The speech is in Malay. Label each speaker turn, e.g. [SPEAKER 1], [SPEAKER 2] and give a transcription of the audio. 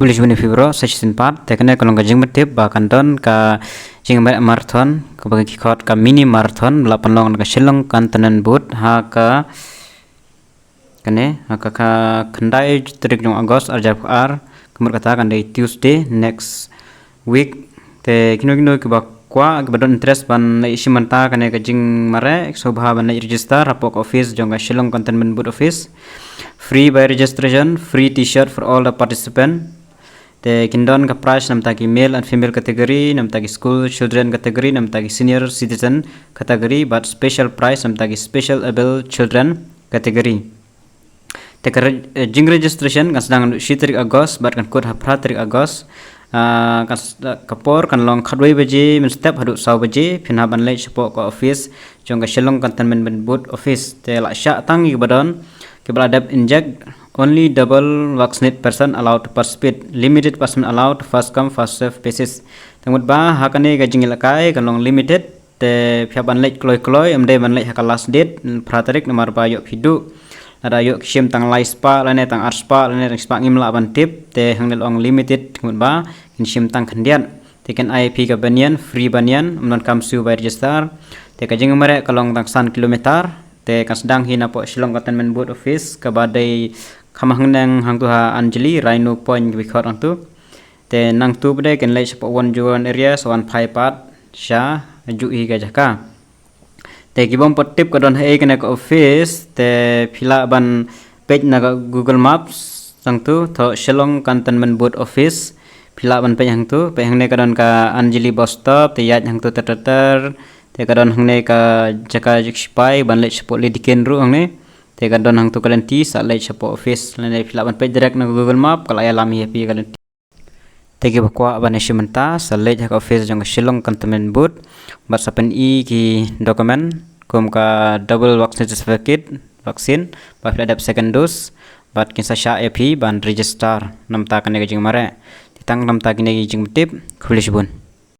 [SPEAKER 1] Pulis buni fibro section part tekne kalong ka jing metip ba kanton ka jing marathon ka bagi khot ka mini marathon la panlong ka shilong kantanan but ha ka kane ha ka khandai tarik jong agos arjap ar kemur kata kan day Tuesday next week te kino ka ba kwa ka badon interest ban na isimanta kane ka jing mare sobha ban na register rapok office jong ka shilong kantanan but office free by registration, free t-shirt for all the participants. The kindon ka price nam taki male and female category, nam taki school children category, nam taki senior citizen category, but special price nam taki special able children category. The jing registration kan sedang shitrik Agos, but kan kod hapra trik Agos. Kan kapor kan long khadway baje men step haduk saw baje phin haban late support ko office jong ka shilong kan tan men boot office te la sha tangi badon ke baladap inject only double vaccinate person allowed to participate, limited person allowed, first come first serve basis. Tengmut ba hakane ka jingil kai kan long limited te phiaban lek kloi amde man lek haka last date pratarik nomor ba yok hidu ada yok shim tang lai spa lane tang art spa lane tang spa ngim la ban tip te hangnel ong limited tengmut ba kin shim tang khandian te kan IP ka banyan free banyan non kam su by register te ka jing mare kalong tang san kilometer te kan sedang hina po shilong katan men board office ka badai kamahang nang hang tuha Anjali Rhino Point bikot ang tu te nang tu bade ken lay sepo one juan area so one five part sha ju hi ga jaka te gibom pot tip kadon hai ken ka office te phila ban page na Google Maps sang tu tho Shillong Cantonment Board Office phila ban page hang tu pe hang ne kadon ka Anjali bus stop te yat hang tu ter te kadon hang ne ka jaka jikspai ban lay sepo le diken ru hang ne te kadon hang tu kalanti sa lay sepo office lane phila ban page direct na Google Map kala ya lami happy kalanti te gi bakwa ban shimanta sa lay ka office jong Shillong Cantonment Board bat sapen i ki dokumen kum ka double vaccine certificate vaksin ba phila dap second dose bat kin sa sha ap ban register nam ta kan ne jing mare titang nam ta kin ne jing tip khulish bun